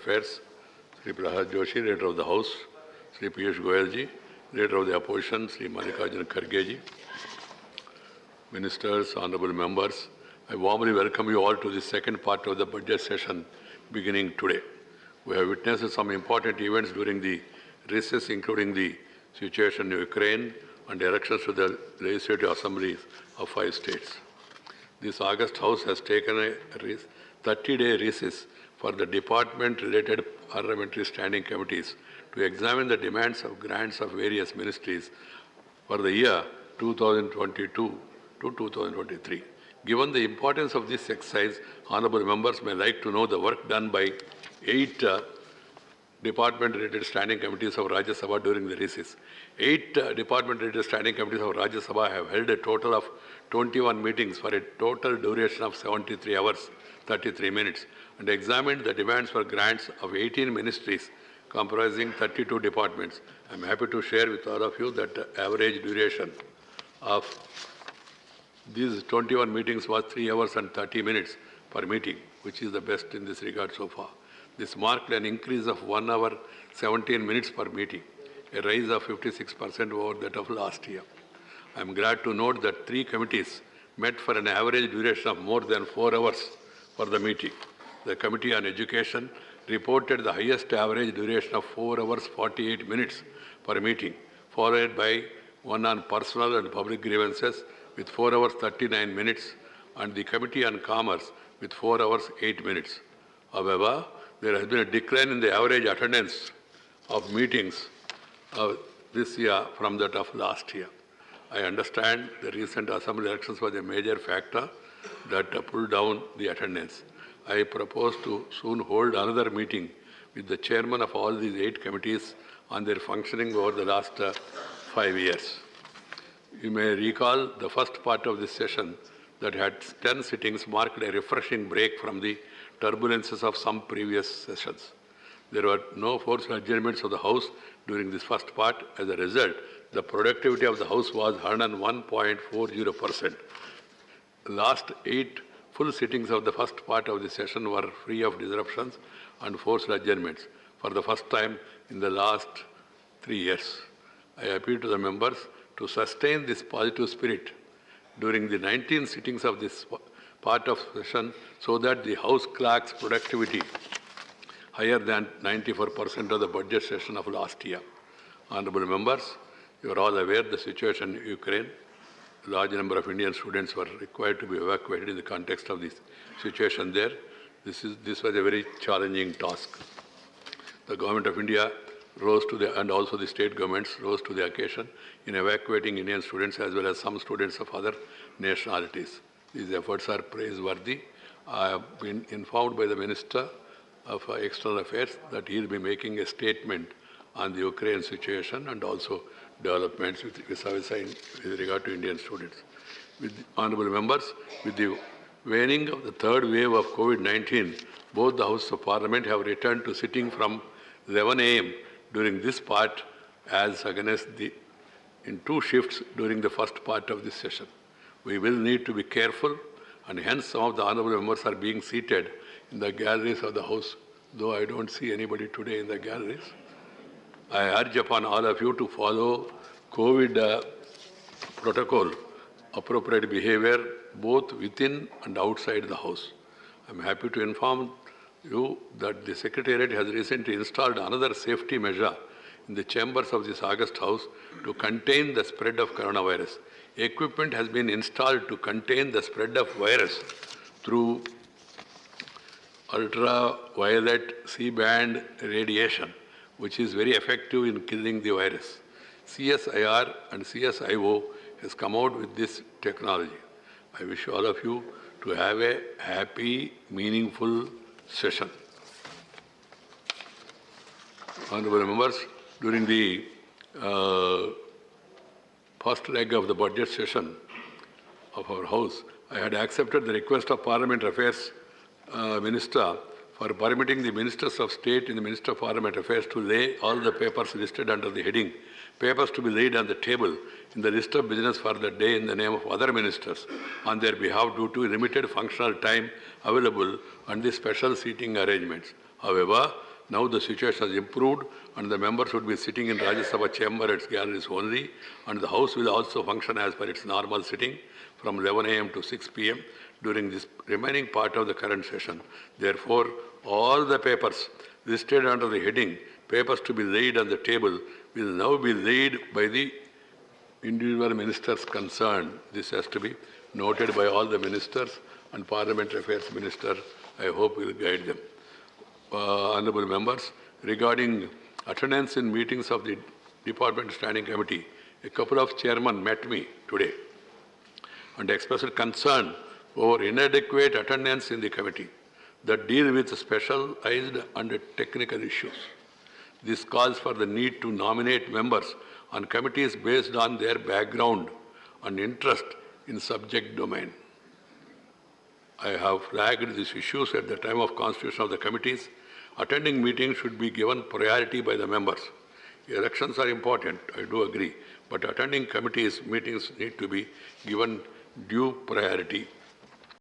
Affairs, Sri Prahad Joshi, Leader of the House, Sri Piyush Goyal ji, Leader of the Opposition, Sri Mallikarjuna Kharge ji, Ministers, Honorable Members, I warmly welcome you all to the second part of the budget session beginning today. We have witnessed some important events during the recess, including the situation in Ukraine and elections to the legislative assemblies of 5 states. This August House has taken a 30-day recess for the department-related parliamentary standing committees to examine the demands of grants of various ministries for the year 2022 to 2023. Given the importance of this exercise, honorable members may like to know the work done by 8 department-related standing committees of Rajya Sabha during the recess. 8 department-related standing committees of Rajya Sabha have held a total of 21 meetings for a total duration of 73 hours, 33 minutes, and examined the demands for grants of 18 ministries comprising 32 departments. I am happy to share with all of you that the average duration of these 21 meetings was 3 hours and 30 minutes per meeting, which is the best in this regard so far. This marked an increase of 1 hour 17 minutes per meeting, a rise of 56% over that of last year. I am glad to note that 3 committees met for an average duration of more than 4 hours for the meeting. The Committee on Education reported the highest average duration of 4 hours 48 minutes per meeting, followed by one on personal and public grievances with 4 hours 39 minutes, and the Committee on Commerce with 4 hours 8 minutes. However, there has been a decline in the average attendance of meetings this year from that of last year. I understand the recent assembly elections was a major factor that pulled down the attendance. I propose to soon hold another meeting with the chairman of all these 8 committees on their functioning over the last 5 years. You may recall the first part of this session that had 10 sittings marked a refreshing break from the turbulences of some previous sessions. There were no forced adjournments of the House during this first part. As a result, the productivity of the House was 101.40%. The last 8 full sittings of the first part of the session were free of disruptions and forced adjournments for the first time in the last 3 years. I appeal to the members to sustain this positive spirit during the 19 sittings of this part of session so that the House clerk's productivity higher than 94% of the budget session of last year. Honorable members, you are all aware of the situation in Ukraine. A large number of Indian students were required to be evacuated in the context of this situation there. This was a very challenging task. The Government of India rose to and also the state governments rose to the occasion in evacuating Indian students as well as some students of other nationalities. These efforts are praiseworthy. I have been informed by the Minister of External Affairs that he will be making a statement on the Ukraine situation and also developments with regard to Indian students. With honorable members, with the waning of the third wave of COVID-19, both the House of Parliament have returned to sitting from 11 a.m. during this part as against in 2 shifts during the first part of this session. We will need to be careful, and hence some of the honorable members are being seated in the galleries of the House, though I don't see anybody today in the galleries. I urge upon all of you to follow COVID protocol, appropriate behavior both within and outside the House. I'm happy to inform you that the Secretariat has recently installed another safety measure in the chambers of this August House to contain the spread of coronavirus. Equipment has been installed to contain the spread of virus through ultraviolet C-band radiation, which is very effective in killing the virus. CSIR and CSIO has come out with this technology. I wish all of you to have a happy, meaningful session. Honorable members, during the first leg of the budget session of our House, I had accepted the request of Parliament Affairs Minister for permitting the Ministers of State in the Minister of Parliament Affairs to lay all the papers listed under the heading "Papers to be laid on the table in the list of business for the day in the name of other ministers on their behalf due to limited functional time available and the special seating arrangements." However, Now the situation has improved and the members would be sitting in Rajya Sabha chamber, its galleries only, and the House will also function as per its normal sitting from 11 a.m. to 6 p.m. during this remaining part of the current session. Therefore, all the papers listed under the heading papers to be laid on the table will now be laid by the individual ministers concerned. This has to be noted by all the ministers and Parliamentary Affairs Minister. I hope will guide them. Honorable members, regarding attendance in meetings of the Department Standing Committee, a couple of chairmen met me today and expressed concern over inadequate attendance in the committee that deal with specialized and technical issues. This calls for the need to nominate members on committees based on their background and interest in subject domain. I have flagged these issues at the time of constitution of the committees. Attending meetings should be given priority by the members. Elections are important, I do agree, but attending committees meetings need to be given due priority.